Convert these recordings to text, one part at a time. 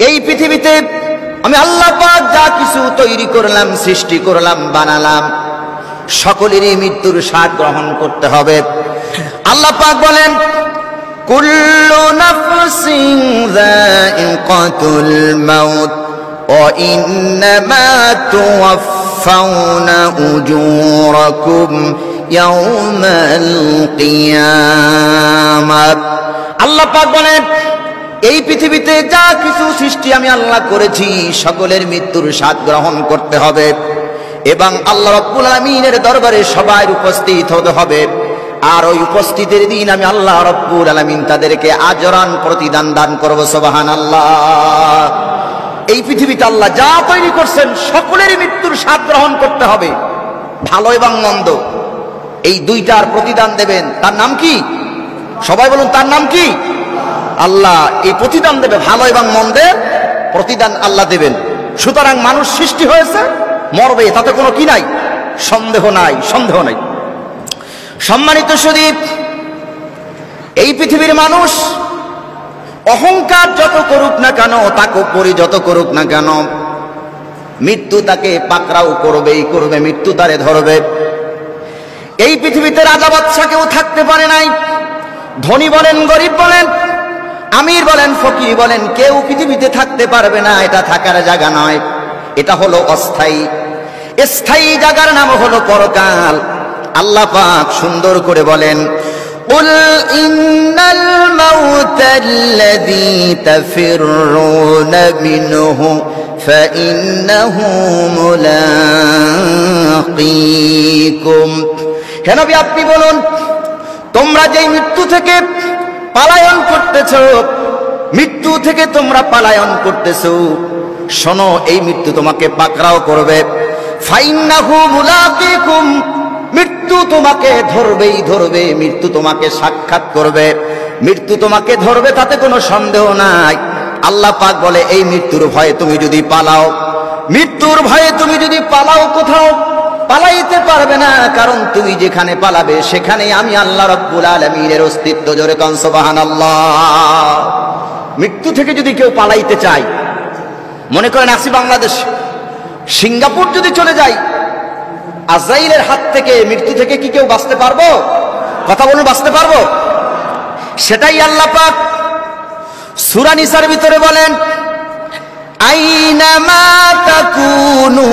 এই পৃথিবীতে আমি আল্লাহ পাক যা কিছু তৈরি করলাম, সৃষ্টি করলাম, বানালাম, সকলেরই মৃত্যুর স্বাদ গ্রহণ করতে হবে। আল্লাহ পাক বলেন, কুল্লু নাফসিন যায়িকাতুল মাউত ওয়া ইন্নামা তুওয়াফাউনা উজুরাকুম ইয়াওমাল কিয়ামাত। আল্লাহ পাক বলেন, এই পৃথিবীতে যা কিছু সৃষ্টি আমি আল্লাহ করেছি সকলের মৃত্যুর স্বাদ গ্রহণ করতে হবে এবং আল্লাহ রাব্বুল আলামিনের দরবারে সবাই উপস্থিত হতে হবে। আর ওই উপস্থিতির দিন আমি আল্লাহ রাব্বুল আলামিন তাদেরকে আজরান প্রতিদান দান করব। সুবহানাল্লাহ। এই পৃথিবীতে আল্লাহ যা তৈরি করছেন সকলেরই মৃত্যুর স্বাদ গ্রহণ করতে হবে, ভালো এবং মন্দ, এই দুইটার প্রতিদান দেবেন। তার নাম কি? সবাই বলুন, তার নাম কি? আল্লাহ এই প্রতিদান দেবে, ভালো এবং মন্দের প্রতিদান আল্লাহ দেবেন। সুতরাং মানুষ সৃষ্টি হয়েছে, মরবে, তাতে কোনো কি নাই, সন্দেহ নাই, সন্দেহ নাই। সম্মানিত সুদীপ, এই পৃথিবীর মানুষ অহংকার যত করুক না কেন, তাকব্বুরি যত করুক না কেন, মৃত্যু তাকে পাকড়াও করবেই করবে, মৃত্যু তারে ধরবে। এই পৃথিবীতে রাজা বাদশা কেউ থাকতে পারে নাই, ধনী বলেন, গরিব বলেন, আমির বলেন, ফকির বলেন, কেউ পৃথিবীতে থাকতে পারবে না। এটা থাকার জায়গা নয়, এটা হলো অস্থায়ী। স্থায়ী জায়গার নাম হলো পরকাল। আল্লাহ পাক সুন্দর করে বলেন, কুল ইন্নাল মাউতাল্লাযী তাফিররুনা মিনহু ফাইন্নাহু মুলাকীকুম। হে নবী, আপনি বলুন, তোমরা যেই মৃত্যু থেকে পালায়ন করতেছো, মৃত্যু থেকে তোমরা পালায়ন করতেছো, শোনো, এই মৃত্যু তোমাকে পাকড়াও করবে। ফাইন্নাহু মুলাকীকুম, মৃত্যু তোমাকে ধরবেই ধরবে, মৃত্যু তোমাকে সাক্ষাৎ করবে, মৃত্যু তোমাকে ধরবে, তাতে কোনো সন্দেহ নাই। আল্লাহ পাক বলে, এই মৃত্যুর ভয়ে তুমি যদি পালাও, মৃত্যুর ভয়ে তুমি যদি পালাও, কোথাও পালাইতে পারবে না, কারণ তুমি যেখানে পালাবে সেখানেই আমি আল্লাহ রাব্বুল আলামিনের অস্তিত্ব। জোরে কান সুবহানাল্লাহ। মৃত্যু থেকে যদি কেউ পালাইতে চায়, মনে করেন আসি বাংলাদেশ, সিঙ্গাপুর যদি চলে যাই, আজরাইলের হাত থেকে, মৃত্যু থেকে কি কেউ বাঁচতে পারবো? কথা বলুন, বাঁচতে পারবো? সেটাই আল্লাহ পাক সূরা নিসার ভিতরে বলেন, আইনামা তাকুনু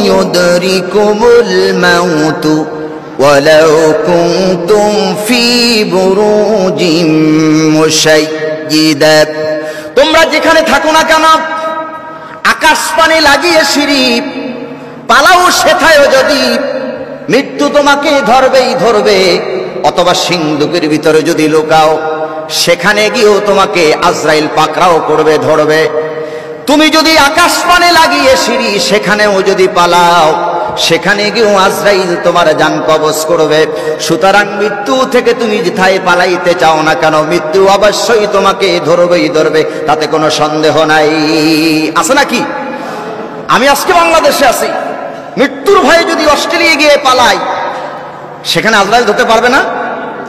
ইউদরিকুমুল মাউতু ওয়ালাউ কুনতুম ফি বুরুজিম মুশাইয়্যিদা। তোমরা যেখানে থাকো না কেন, আকাশ পানে লাগিয়ে সিঁড়ি পালাও, সেথায়ও যদি মৃত্যু তোমাকে ধরবেই ধরবে, অথবা সিন্ধুকের ভিতরে যদি লুকাও, সেখানে গিয়েও তোমাকে আজরাইল পাকড়াও করবে, ধরবে। তুমি যদি আকাশ পানে লাগিয়ে সিঁড়ি সেখানেও যদি পালাও, সেখানে গিয়েও আজরাইল তোমার জান কবজ করবে। সুতরাং মৃত্যু থেকে তুমি যেথায় পালাইতে চাও না কেন, মৃত্যু অবশ্যই তোমাকে ধরবেই ধরবে, তাতে কোনো সন্দেহ নাই। আছে নাকি? আমি আজকে বাংলাদেশে আছি, মৃত্যুর ভয়ে যদি অস্ট্রেলিয়া গিয়ে পালাই, সেখানে আজরাইল ধরতে পারবে না?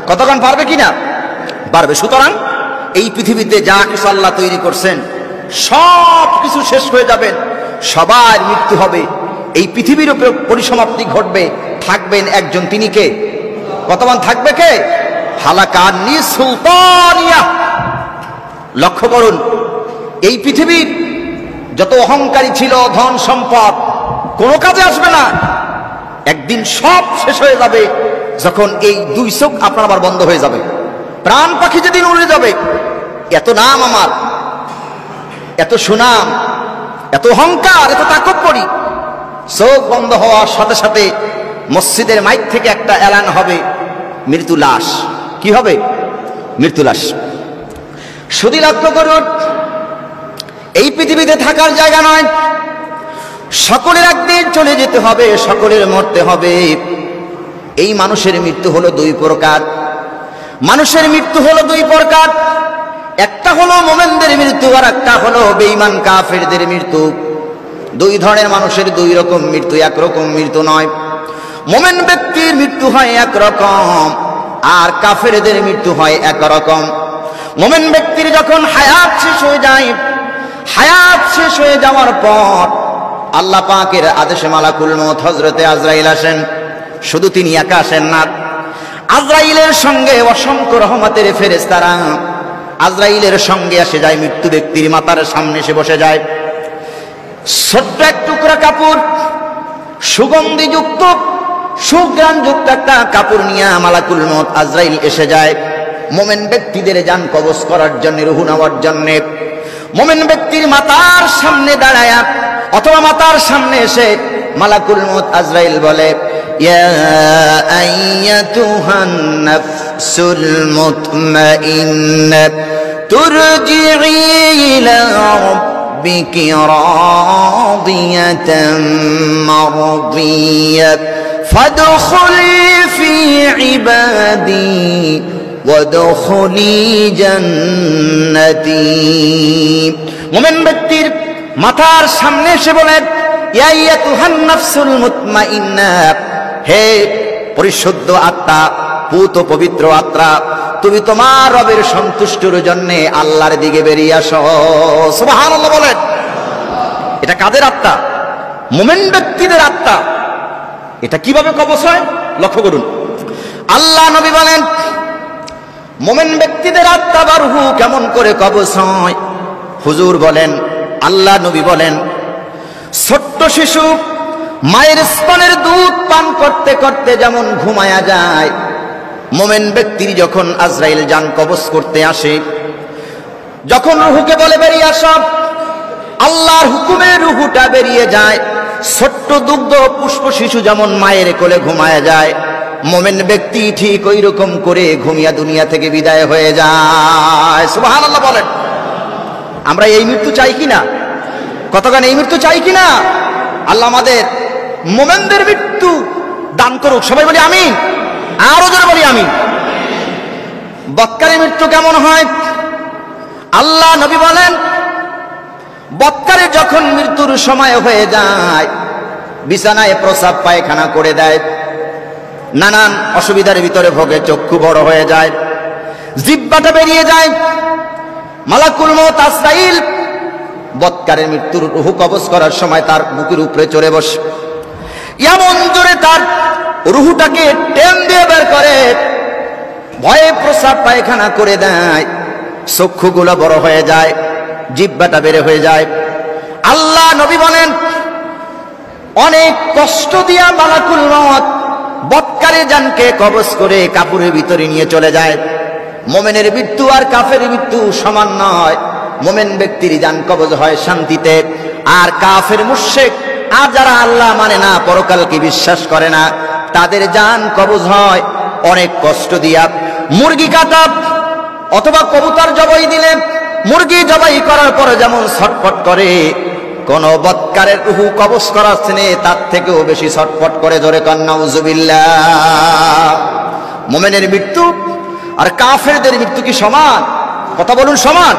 কতক্ষণ পারবে কিনা? পারবে। সুতরাং এই পৃথিবীতে যা কিছু আল্লাহ তৈরি করছেন সব কিছু শেষ হয়ে যাবেন, সবার মৃত্যু হবে, এই পৃথিবীর উপরে পরিসমাপ্তি ঘটবে। থাকবেন একজন, তিনি কে? কতক্ষণ থাকবে কে? হালাকানি সুলতানিয়া। লক্ষ্য করুন, এই পৃথিবীর যত অহংকারী ছিল, ধন সম্পদ কোনো কাজে আসবে না, একদিন সব শেষ হয়ে যাবে। যখন এই দুই চোখ আপনার আবার বন্ধ হয়ে যাবে, প্রাণ পাখি যেদিন উড়ে যাবে, এত নাম আমার, এত সুনাম, এত অহংকার, এত তাকব্বুরি, চোখ বন্ধ হওয়ার সাথে সাথে মসজিদের মাইক থেকে একটা এলান হবে, মৃত্যু লাশ। কি হবে? মৃত্যু লাশ। শুধু লক্ষ্য করুন, এই পৃথিবীতে থাকার জায়গা নয়, সকলের একদিন চলে যেতে হবে, সকলের মরতে হবে। এই মানুষের মৃত্যু হলো দুই প্রকার। মানুষের মৃত্যু হলো দুই প্রকার, একটা হলো মুমিনদের মৃত্যু, আর একটা হলো বেঈমান কাফেরদের মৃত্যু। দুই ধরনের মানুষের দুই রকম মৃত্যু, একরকম মৃত্যু নয়। মুমিন ব্যক্তির মৃত্যু হয় একরকম, আর কাফেরদের মৃত্যু হয় একরকম। মুমিন ব্যক্তির যখন হায়াত শেষ হয়ে যায়, হায়াত হয়ে যাওয়ার পর আল্লাহ পাকের আদেশে মালাকুল মউত হযরতে আজরাইল আসেন। শুধু তিনি একা আসেন না, আজরাইলের সঙ্গে অসংখ্য রহমতের ফেরেশতারা আজরাইলের সঙ্গে এসে যায়। মৃত্যু ব্যক্তির মাথার সামনে এসে বসে যায়। ছোট্ট এক টুকরা কাপড়, সুগন্ধিযুক্ত সুঘ্রাণযুক্ত একটা কাপড় নিয়ে মালাকুল মউত আজরাইল এসে যায় মোমেন ব্যক্তিদের জান কবজ করার জন্য, রূহ নেওয়ার জন্য। মোমেন ব্যক্তির মাথার সামনে দাঁড়ায়া অথবা মাথার সামনে এসে মালাকুল মউত আজরাইল বলে, ইয়া আইয়াতুহান নাফসুল মুতমাইন্না তুরজিই ইলা রাব্বিকি রাদিয়াতাম মারদিয়া ফাদখুলি ফি ইবাদি ওয়াদখুলি জান্নাতি। মুমিন ব্যক্তির মাথার সামনে এসে বলেন, ইয়া আইয়াতুহান নাফসুল মুতমাইন্না, হে পরিশুদ্ধ আত্মা, পূত পবিত্র আত্মা, তুমি তোমার রবের সন্তুষ্টির জন্য আল্লাহর দিকে বেরিয়ে আসো। সুবহানাল্লাহ বলেন। এটা কাদের আত্মা? মুমিন ব্যক্তিদের আত্মা। এটা কিভাবে কবজ হয় লক্ষ্য করুন। আল্লাহ নবী বলেন, মুমিন ব্যক্তিদের আত্মা বা রূহ কেমন করে কবজ হয়? হুজুর বলেন, আল্লাহ নবী বলেন, ছোট্ট শিশু মায়ের স্তনের দুধ পান করতে করতে যেমন ঘুমায়া যায়, মুমিন ব্যক্তির যখন আজরাইল জান কবজ করতে আসে, যখন রূহকে বলে বেরিয়ে আসো, আল্লাহর হুকুমে রূহটা বেরিয়ে যায়। ছোট্ট দুগ্ধ পুষ্প শিশু যেমন মায়ের কোলে ঘুমায়া যায়, মুমিন ব্যক্তি ঠিক ওই রকম করে ঘুমিয়া দুনিয়া থেকে বিদায় হয়ে যায়। সুবহানাল্লাহ বলেন। আমরা এই মৃত্যু চাই কিনা? কতক্ষণ এই মৃত্যু চাই কিনা? আল্লাহ আমাদের মুমিনদের মৃত্যু দান করুক। সবাই বলি আমিন। আরো জোরে বলি আমিন। বৎকারের মৃত্যু কেমন হয়? আল্লাহ নবী বলেন, বৎকারে যখন মৃত্যুর সময় হয়ে যায়, বিছানায় প্রস্রাব পায়খানা করে দেয়, নানান অসুবিধার ভিতরে ভোগে, চক্ষু বড় হয়ে যায়, জিহ্বাটা বেরিয়ে যায়, মালাকুল মউত আজরাইল বৎকারের মৃত্যুর রূহ কবজ করার সময় তার বুকের উপরে চড়ে বসে, এমন জোরে তার রূহটাকে টেন দিয়ে বের করে, ভয়ে প্রস্রাব পায়খানা করে দেয়, চক্ষুগুলো বড় হয়ে যায়, জিহ্বাটা বের হয়ে যায়। আল্লাহ নবী বলেন, অনেক কষ্ট দিয়া মালাকুল মউত বৎকারে জানকে কবজ করে কাপড়ের ভিতরে নিয়ে চলে যায়। মুমিনের মৃত্যু আর কাফেরের মৃত্যু সমান নয়। মুমিন ব্যক্তির জান কবজ হয় শান্তিতে, আর কাফের মুশরিক আর যারা আল্লাহ মানে না, পরকালকে বিশ্বাস করে না, তাদের জান কবজ হয় অনেক কষ্ট দিয়া। মুরগি কাটা অথবা কবুতর জবাই দিলে, মুরগি জবাই করার পরে যেমন ছটফট করে, কোন বৎকারের রূহ কবজ করার স্থানে তার থেকেও বেশি ছটফট করে। জোরে কন নাউজুবিল্লাহ। মুমিনের মৃত্যু আর কাফেরদের মৃত্যু কি সমান? কথা বলুন, সমান।